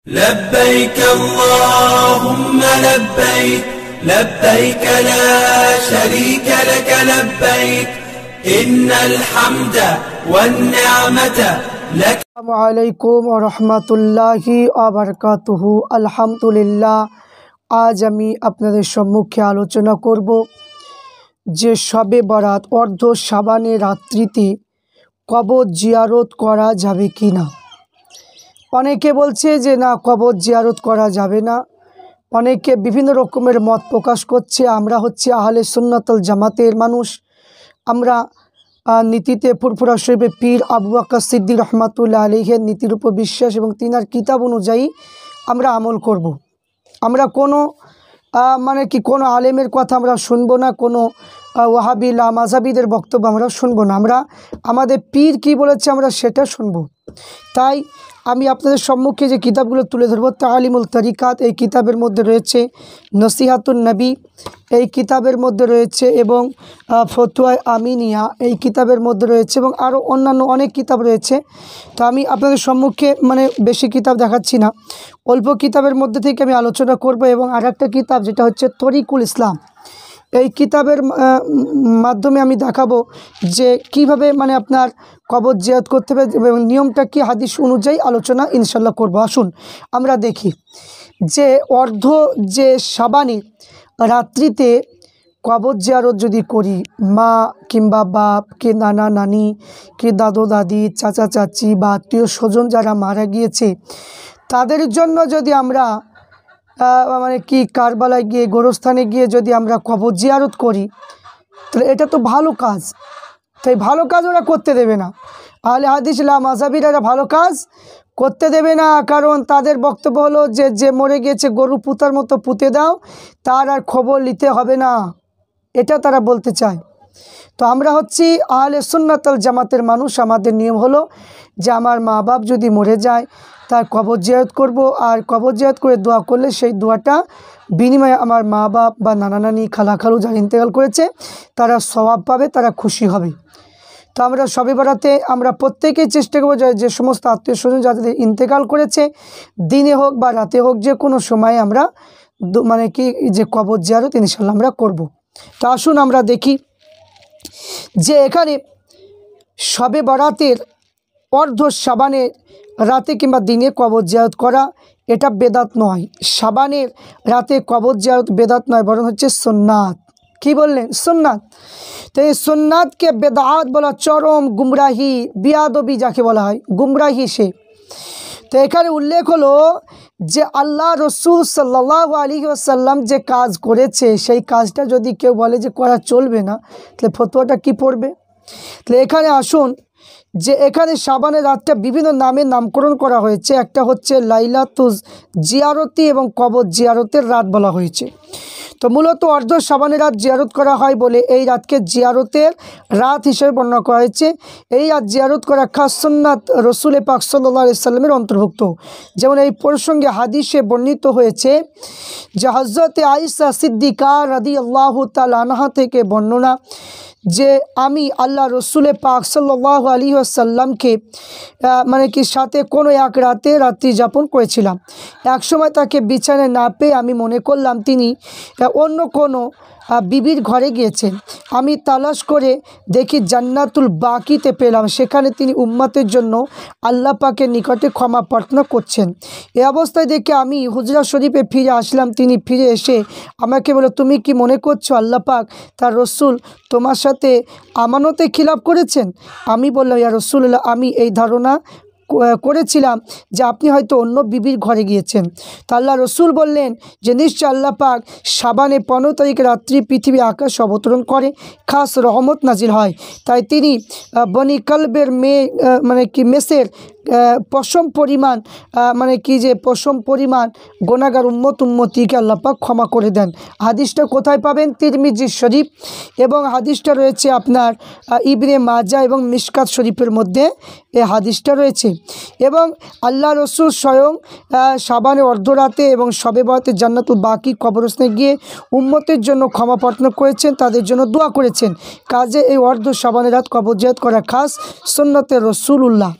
لبيك اللهم لبيك لبيك لا شريك لك لبيك إن الحمد والنعمة لك। আসসালামু আলাইকুম ওয়া রাহমাতুল্লাহি ওয়া বারাকাতুহু। আলহামদুলিল্লাহ, আজ আমি আপনাদের সম্মুখে আলোচনা করব যে শবে বরাত অর্ধ শাবানের রাত্রিতে কবর জিয়ারত করা যাবে কি না। অনেকে বলছে যে না, কবর জিয়ারত করা যাবে না। অনেকে বিভিন্ন রকমের মত প্রকাশ করছে। আমরা হচ্ছে আহলে সুন্নাত ওয়াল জামাতের মানুষ। আমরা নীতিতে ফুরফুরা শরীফে পীর আবু বকর সিদ্দিক রহমাতুল্লাহ আলাইহির নীতির উপর বিশ্বাস এবং তিনার কিতাব অনুযায়ী আমরা আমল করব। আমরা কোনো কোনো আলেমের কথা আমরা শুনবো না, কোনো ওয়াহাবি মাযহাবিদের বক্তব্য আমরা শুনবো না। আমরা আমাদের পীর কি বলেছে আমরা সেটা শুনবো। তাই আমি আপনাদের সম্মুখে যে কিতাবগুলো তুলে ধরবো, তালিমুল তরিকাত এই কিতাবের মধ্যে রয়েছে, নসিহাতুন নবী এই কিতাবের মধ্যে রয়েছে, এবং ফতোয়া আমিনিয়া এই কিতাবের মধ্যে রয়েছে, এবং আরও অন্যান্য অনেক কিতাব রয়েছে। তো আমি আপনাদের সম্মুখে বেশি কিতাব দেখাচ্ছি না, অল্প কিতাবের মধ্যে থেকে আমি আলোচনা করব। এবং আর একটা কিতাব যেটা হচ্ছে তরিকুল ইসলাম, এই কিতাবের মাধ্যমে আমি দেখাবো যে কিভাবে আপনার কবর জিয়ারত করতে হবে এবং নিয়মটা কি, হাদিস অনুযায়ী আলোচনা ইনশাল্লাহ করব। আসুন আমরা দেখি যে অর্ধ যে শাবানের রাত্রিতে কবর জিয়ারত যদি করি, মা কিংবা বাপ কে, নানা নানি কে, দাদু দাদি, চাচা চাচি বা আত্মীয় স্বজন যারা মারা গিয়েছে তাদের জন্য যদি আমরা কারবালায় গিয়ে, গোরস্থানে গিয়ে যদি আমরা কবর জিয়ারত করি, তাহলে এটা তো ভালো কাজ। তাই ভালো কাজ ওরা করতে দেবে না, আহলে হাদিস মাযহাবিরা ভালো কাজ করতে দেবে না। কারণ তাদের বক্তব্য হলো যে যে মরে গিয়েছে গরু পুতার মতো পুঁতে দাও, তার আর খবর নিতে হবে না, এটা তারা বলতে চায়। তো আমরা হচ্ছি আহলে সুন্নাত ওয়াল জামাতের মানুষ। আমাদের নিয়ম হলো যে আমার মা বাপ যদি মরে যায় তার কবর জিয়ারত করব, আর কবর জিয়ারত করে দোয়া করলে সেই দোয়াটা বিনিময়ে আমার মা বাপ বা নানা নানি, খালা খালু যারা ইন্তেকাল করেছে তারা সওয়াব পাবে, তারা খুশি হবে। তো আমরা শবে বরাতে আমরা প্রত্যেকেই চেষ্টা করবো যে সমস্ত আত্মীয় স্বজন যাদের ইন্তেকাল করেছে, দিনে হোক বা রাতে হোক, যে কোনো সময়ে আমরা যে কবর জিয়ারত ইনশাল্লাহ আমরা করব। তো আসুন আমরা দেখি যে এখানে শবে বরাতের অর্ধ শাবানের রাতে কিংবা দিনে কবর জিয়ারত করা এটা বেদাত নয়। শাবানের রাতে কবর জিয়ারত বেদাত নয়, বরং হচ্ছে সুন্নাত। কি বললেন? সুন্নাত। তো এই সুন্নাতকে বেদাত বলা চরম গুমরাহি, বিয়াদবি যাকে বলা হয়, গুমরাহি সে। তো এখানে উল্লেখ হলো যে আল্লাহ রসুল সাল্লাল্লাহু আলাইহি ওয়াসাল্লাম যে কাজ করেছে সেই কাজটা যদি কেউ বলে যে করা চলবে না, তাহলে ফতোয়াটা কি পড়বে? তাহলে এখানে আসুন যে এখানে শাবানের রাতটা বিভিন্ন নামে নামকরণ করা হয়েছে। একটা হচ্ছে লাইলাতুল জিয়ারতি এবং কবর জিয়ারতের রাত বলা হয়েছে। তো মূলত অর্ধ শাবানের রাত জিয়ারত করা হয় বলে এই রাতকে জিয়ারতের রাত হিসেবে বর্ণনা করা হয়েছে। এই রাত জিয়ারত করা খাস সুন্নাত রসুল পাক সাল্লাল্লাহু আলাইহি সাল্লামের অন্তর্ভুক্ত। যেমন এই প্রসঙ্গে হাদিসে বর্ণিত হয়েছে যে হযরতে আয়েশা সিদ্দিকা রাদিয়াল্লাহু তাআলা আনহা থেকে বর্ণনা যে আমি আল্লাহ রসুল পাক সাল্লাল্লাহু আলাইহি ওয়াসাল্লামকে সাথে কোনো এক রাতে রাত্রি যাপন করেছিলাম। এক সময় তাকে বিছানায় না পেয়ে আমি মনে করলাম তিনি অন্য কোনো বিবির ঘরে গিয়েছেন। আমি তালাশ করে দেখি জান্নাতুল বাকিতে পেলাম, সেখানে তিনি উম্মতের জন্য আল্লাহ পাকের নিকটে ক্ষমা প্রার্থনা করছেন। এই অবস্থায় দেখে আমি হুজরা শরীফে ফিরে আসলাম। তিনি ফিরে এসে আমাকে বলে, তুমি কি মনে করছো আল্লাহ পাক তার রসুল তোমার সাথে আমানতে খিলাফ করেছেন? আমি বললাম, ইয়া রাসূলুল্লাহ, আমি এই ধারণা করেছিলাম যে আপনি হয়তো অন্য বিবির ঘরে গিয়েছেন। তা আল্লাহ রসুল বললেন যে নিশ্চয় আল্লাহ পাক শাবানে 15 তারিখে রাত্রি পৃথিবী আকাশ অবতরণ করে খাস রহমত নাজিল হয়। তাই তিনি বনি কালবের মেসের পশম পরিমাণ পশম পরিমাণ গুনাহগার উম্মতিকে আল্লাহ পাক ক্ষমা করে দেন। হাদিসটা কোথায় পাবেন? তিরমিজি শরীফ, এবং হাদিসটা রয়েছে আপনার ইবনে মাজা এবং মিশকাত শরীফের মধ্যে এই হাদিসটা রয়েছে। এবং আল্লাহ রসুল স্বয়ং শাবানের অর্ধরাতে এবং শবে বরাতে জান্নাতুল বাকি কবরস্থানে গিয়ে উম্মতের জন্য ক্ষমা প্রার্থনা করেছেন, তাদের জন্য দোয়া করেছেন। কাজে এই অর্ধ শাবানের রাত কবর জিয়ারত করা খাস সুন্নতে রসুলুল্লাহ,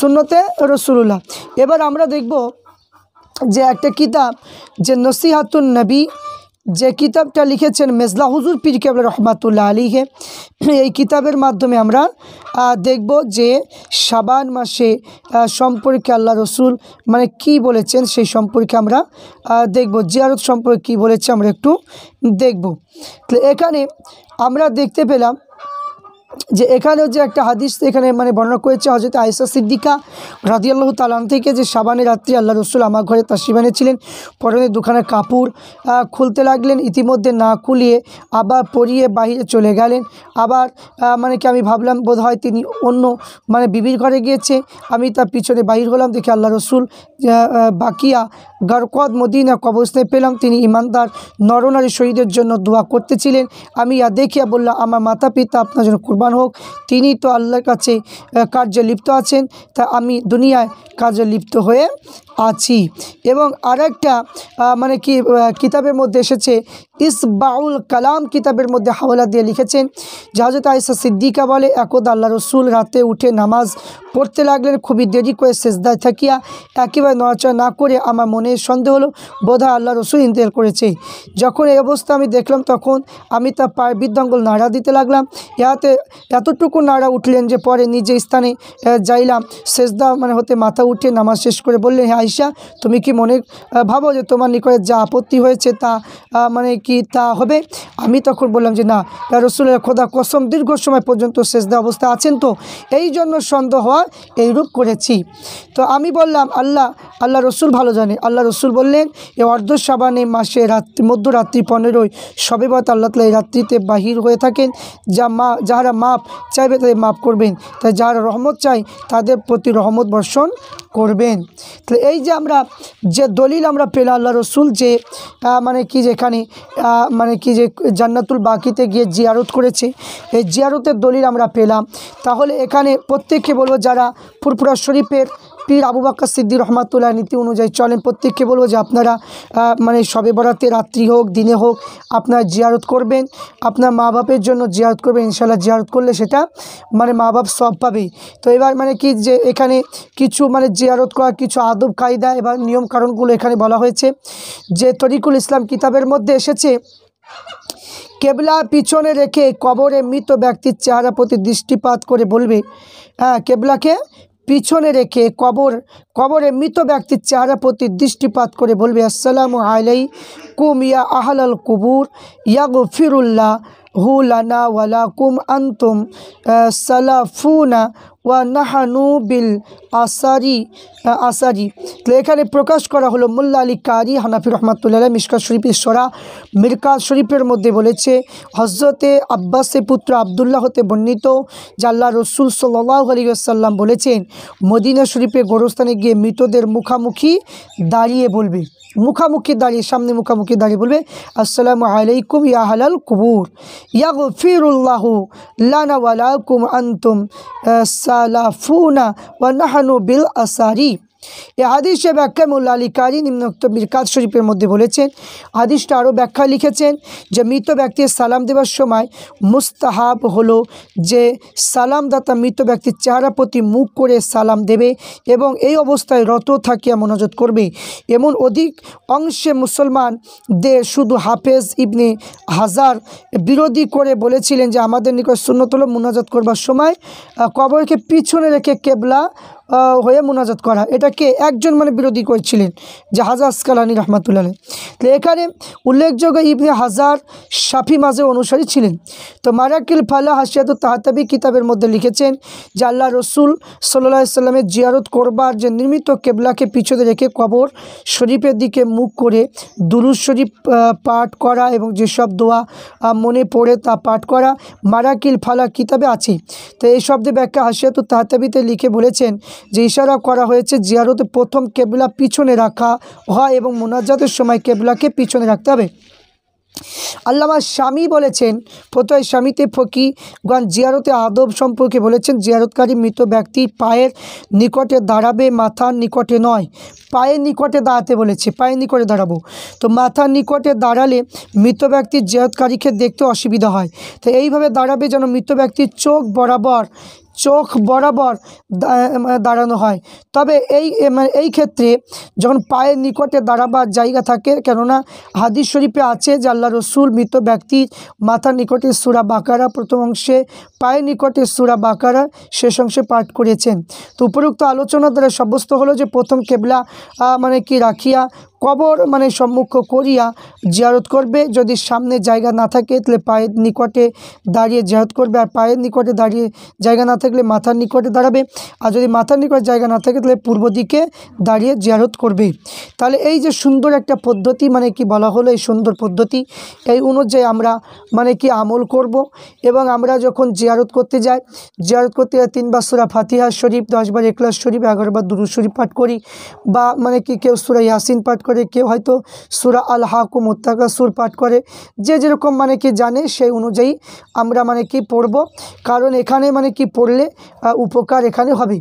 সুন্নতে রসুলুল্লাহ। এবার আমরা দেখব যে একটা কিতাব যে নসিহাতুন নবী, যে কিতাবটা লিখেছেন মেজলা হুজুর পীর কেবলা রহমাতুল্লাহ আলাইহি, এই কিতাবের মাধ্যমে আমরা দেখব যে শাবান মাসে সম্পর্কে আল্লাহ রসুল মানে কি বলেছেন সেই সম্পর্কে আমরা দেখব। জিয়ারত সম্পর্কে কি বলেছে আমরা একটু দেখব। তো এখানে আমরা দেখতে পেলাম যে এখানেও যে একটা হাদিস এখানে মানে বর্ণনা করেছে হযরত আয়েশা সিদ্দিকা রাদিয়াল্লাহু তাআলা আনহা থেকে, যে শাবানের রাত্রি আল্লাহ রসুল আমার ঘরে তাশরিফ এনেছিলেন, পরনে দুখানা কাপড় খুলতে লাগলেন, ইতিমধ্যে না খুলিয়ে আবার পরিয়ে বাহিরে চলে গেলেন। আবার মানে কি আমি ভাবলাম বোধ হয় তিনি অন্য মানে বিবির ঘরে গিয়েছে, আমি তার পিছনে বাহির হলাম, দেখে আল্লাহ রসুল বাকিয়া গারকদ মদিনা কবরস্থানে পেলাম, তিনি ইমানদার নরনারী শহীদের জন্য দোয়া করতেছিলেন। আমি দেখিয়া বললাম আমার মাতা পিতা আপনার জন্য কুরবান হোক, তিনি তো আল্লাহর কাছে কার্যে লিপ্ত আছেন, তা আমি দুনিয়ায় কাজে লিপ্ত হয়ে আছি। এবং আরেকটা মানে কি কিতাবের মধ্যে এসেছে ইসবাউল কালাম কিতাবের মধ্যে হাওলা দিয়ে লিখেছেন যে হযরত আয়েশা সিদ্দিকা বলে, একদা আল্লাহ রসুল রাতে উঠে নামাজ পড়তে লাগলেন, খুবই দেরি করে সেজদায় থাকিয়া একেবারে নড়াচড়া না করে আমার মনে সন্দেহ হলো বোধহয় আল্লাহ রসুল ইন্তেকাল করেছে। যখন এই অবস্থা আমি দেখলাম তখন আমি তার পায়ের বৃদ্ধাঙ্গুল নাড়া দিতে লাগলাম, ইয়াতে এতটুকু নাড়া উঠলেন যে পরে নিজে স্থানে যাইলাম, সেজদা মানে হতে মাথা উঠে নামাজ শেষ করে বললেন, হে আয়েশা তুমি কি মনে ভাবো যে তোমার নিকটে যা আপত্তি হয়েছে তা মানে কি তা হবে? আমি তখন বললাম যে না, রসুলের খোদা কসম দীর্ঘ সময় পর্যন্ত সেজদা অবস্থা আছেন, তো এই জন্য সন্দেহ হওয়া এইরূপ করেছি। তো আমি বললাম আল্লাহ রসুল ভালো জানে। আল্লাহ রসুল বললেন, এ অর্ধ শাবানে মাসে মধ্যরাত্রি 15 শবে বরাত আল্লাহ তাআলা এই রাত্রিতে বাহির হয়ে থাকেন, যাহারা মাপ চাইবে তাদের মাপ করবেন, তাই যারা রহমত চাই তাদের প্রতি রহমত বর্ষণ করবেন। তো এই যে আমরা যে দলিল আমরা পেলাম আল্লাহ রসুল যে মানে কি যেখানে মানে কি যে জান্নাতুল বাকিতে গিয়ে জিয়ারত করেছে, এই জিয়ারতের দলিল আমরা পেলাম। তাহলে এখানে প্রত্যেককে বলবো যারা ফুরফুরা শরীফের পীর আবু বকর সিদ্দিক রহমাতুল্লাহ নীতি অনুযায়ী চলেন, প্রত্যেককে বলবো যে আপনারা মানে শবে বরাতে রাত্রি হোক দিনে হোক আপনারা জিয়ারত করবেন, আপনার মা বাপের জন্য জিয়ারত করবেন, ইনশাআল্লাহ জিয়ারত করলে সেটা মানে মা বাপ সব পাবে। তো এবার মানে কি যে এখানে কিছু মানে জিয়ারত করার কিছু আদব কায়দা এবার নিয়ম কারণগুলো এখানে বলা হয়েছে। যে তরিকুল ইসলাম কিতাবের মধ্যে এসেছে, কেবলা পিছনে রেখে কবরে মৃত ব্যক্তির চেহারা প্রতি দৃষ্টিপাত করে বলবে, কেবলাকে পিছনে রেখে কবরে মৃত ব্যক্তির চেহারা প্রতি দৃষ্টিপাত করে বলবে, আসসালামু আলাইকুম ইয়া আহলাল কুবুর ইয়াগফিরুল্লাহ হু লানা ওয়ালাকুম আনতুম সালাফুনা ওয়া নাহানু বিল আসারি। তো এখানে প্রকাশ করা হলো মোল্লা আলী কারি হানাফি রহমাতুল্লাহ মিশকাত শরীফের সরা মিরকাত শরীফের মধ্যে বলেছে, হজরতে আব্বাসের পুত্র আবদুল্লাহ হতে বর্ণিত যে আল্লাহ রসুল সাল্লাল্লাহু আলাইহি ওয়াসাল্লাম বলেছেন, মদিনা শরীফের গোরস্থানে গিয়ে মৃতদের মুখামুখি দাঁড়িয়ে বলবে, সামনে মুখামুখি দাঁড়িয়ে বলবে, আসসালামু আলাইকুম ইয়া আহলাল কুবুর ইয়াগফিরুল্লাহু লানা ওয়া লাকুম আনতুম সালাফুনা ওয়া নাহনু বিল আসারি। এই হাদিসের ব্যাখ্যা মোল্লা আলী কারি নিম্নোক্ত মিরকাত শরীফের মধ্যে বলেছেন। হাদিসটা আরও ব্যাখ্যা লিখেছেন যে মৃত ব্যক্তির সালাম দেওয়ার সময় মুস্তাহাব হলো যে সালামদাতা মৃত ব্যক্তির চেহারা প্রতি মুখ করে সালাম দেবে এবং এই অবস্থায় রত থাকিয়া মোনাজাত করবে। এমন অধিক অংশে মুসলমানদের শুধু হাফেজ ইবনে হাজার বিরোধী করে বলেছিলেন যে আমাদের নিকট সুন্নত হলো মোনাজাত করবার সময় কবরকে পিছনে রেখে কেবলা হয়ে মোনাজাত করা। এটাকে একজন মানে বিরোধী করেছিলেন যে হাজার আসকালানি রহমাতুল্লাহ। তো এখানে উল্লেখযোগ্য ইবনে হাজার শাফি মাযহাবের অনুসারী ছিলেন। তো মারাকিল ফালা হাসিয়াতুত তাহাতাবি কিতাবের মধ্যে লিখেছেন যে আল্লাহ রসুল সাল্লাল্লাহু আলাইহি সাল্লামের জিয়ারত করবার যে নির্মিত কেবলাকে পিছনে রেখে কবর শরীফের দিকে মুখ করে দুরূদ শরীফ পাঠ করা এবং যেসব দোয়া মনে পড়ে তা পাঠ করা মারাকিল ফালা কিতাবে আছে। তো এই শব্দের ব্যাখ্যা হাসিয়াতুত তাহাতাবিতে লিখে বলেছেন যে ইশারা করা হয়েছে জিয়ারতে প্রথম কেবলা পিছনে রাখা হয় এবং মুনাজাতের সময় কেবলাকে পিছনে রাখতে হবে। আল্লামা শামী বলেছেন, ফতোয়া শামীতে ফকিহগণ জিয়ারতে আদব সম্পর্কে বলেছেন, জিয়ারতকারী মৃত ব্যক্তির পায়ের নিকটে দাঁড়াবে, মাথার নিকটে নয়। পায়ের নিকটে দাঁড়াতে বলেছে, পায়ের নিকটে দাঁড়াবো। তো মাথার নিকটে দাঁড়ালে মৃত ব্যক্তির জিয়ারতকারীকে দেখতে অসুবিধা হয়। তো এইভাবে দাঁড়াবে যেন মৃত ব্যক্তির চোখ বরাবর চোখ বরাবর দাঁড়ানো হয়। তবে এই ক্ষেত্রে যখন পায়ের নিকটে দাঁড়াবার জায়গা থাকে, কেননা হাদিস শরীফে আছে যে আল্লাহ রসুল মৃত ব্যক্তির মাথার নিকটে সূরা বাকারা প্রথম অংশে, পায়ের নিকটে সূরা বাকারা শেষ অংশে পাঠ করেছেন। তো উপরোক্ত আলোচনা দ্বারা সাব্যস্ত হলো যে প্রথম কেবলা রাখিয়া কবর সম্মুখ করিয়া জিয়ারত করবে। যদি সামনে জায়গা না থাকে তাহলে পায়ের নিকটে দাঁড়িয়ে জিয়ারত করবে, আর পায়ের নিকটে দাঁড়িয়ে জায়গা না থাকলে মাথার নিকটে দাঁড়াবে, আর যদি মাথার নিকটে জায়গা না থাকে তাহলে পূর্ব দিকে দাঁড়িয়ে জিয়ারত করবে। তাহলে এই যে সুন্দর একটা পদ্ধতি বলা হলো, এই সুন্দর পদ্ধতি এই অনুযায়ী আমরা আমল করব। এবং আমরা যখন জিয়ারত করতে যাই, জিয়ারত করতে 3 বার সূরা ফাতিহা শরীফ, 10 বার ইখলাস শরীফ, 11 বার দুরূদ শরীফ পাঠ করি, বা কেউ সূরা ইয়াসিন পাঠ করে, কেউ হয়তো সূরা আল হাকুম মুত্তাকাসুর পাঠ করে, যে যেরকম জানে সেই অনুযায়ী আমরা পড়ব। কারণ এখানে পড়লে উপকার এখানে হবে।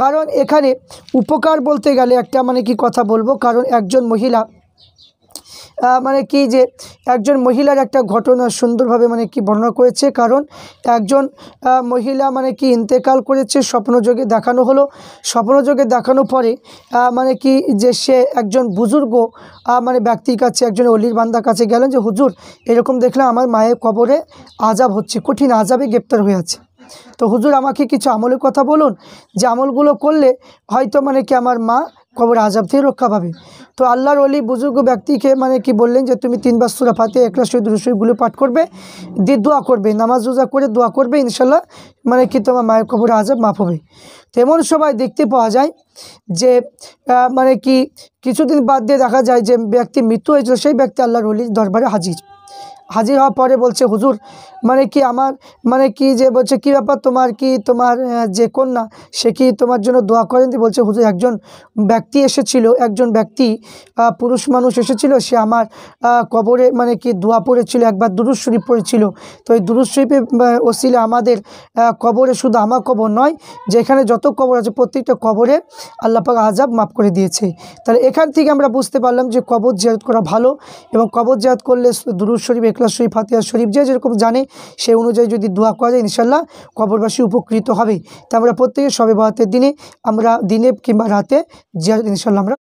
কারণ এখানে উপকার বলতে গেলে একটা কথা বলবো। কারণ একজন মহিলা যে একজন মহিলার একটা ঘটনা সুন্দরভাবে বর্ণনা করেছে। কারণ একজন মহিলা ইন্তেকাল করেছে, স্বপ্নযোগে দেখানো হলো। স্বপ্নযোগে দেখানোর পরে যে সে একজন বুজুর্গ ব্যক্তির কাছে, একজন অলির বান্দার কাছে গেলেন যে হুজুর, এরকম দেখলাম আমার মায়ের কবরে আযাব হচ্ছে, কঠিন আযাবে গ্রেপ্তার হয়ে আছে। তো হুজুর আমাকে কিছু আমলের কথা বলুন, যে আমলগুলো করলে হয়তো আমার মা কবর আযাব থেকে রক্ষা পাবে। তো আল্লাহর ওলি বুজুর্গ ব্যক্তিকে বললেন যে তুমি 3 বার সূরা ফাতিহা, ইখলাস শরীফ, দুরূদ শরীফগুলো পাঠ করবে, দিয়ে দোয়া করবে, নামাজ রোজা করে দোয়া করবে, ইনশাল্লাহ তোমার মায়ের কবর আযাব মাফ হবে। তেমন সবাই দেখতে পাওয়া যায় যে কিছুদিন বাদ দিয়ে দেখা যায় যে ব্যক্তি মৃত্যু হয়েছিল, সেই ব্যক্তি আল্লাহর ওলির দরবারে হাজির হওয়ার পরে বলছে হুজুর আমার যে বলছে কী ব্যাপার, তোমার যে কন্যা সে কি তোমার জন্য দোয়া করেন? বলছে হুজুর একজন ব্যক্তি এসেছিল, একজন ব্যক্তি পুরুষ মানুষ এসেছিল, সে আমার কবরে দোয়া পড়েছিল, একবার দুরূদ শরীফ পড়েছিল। তো এই দুরূদ শরীফে ওসিলে আমাদের কবরে, শুধু আমার কবর নয়, যেখানে যত কবর আছে প্রত্যেকটা কবরে আল্লাহ পাক আযাব মাফ করে দিয়েছে। তাহলে এখান থেকে আমরা বুঝতে পারলাম যে কবর জিয়ারত করা ভালো, এবং কবর জিয়ারত করলে দুরূদ শরীফ, ইখলাস শরীফ, ফাতিহা শরীফ যে যেরকম জানে সেই অনুযায়ী যদি দোয়া করা যায়, ইনশাল্লাহ কবরবাসী উপকৃত হবে। তা আমরা প্রত্যেকে শবে বরাতের দিনে আমরা দিনে কিংবা রাতে জিয়ারত ইনশাল্লাহ আমরা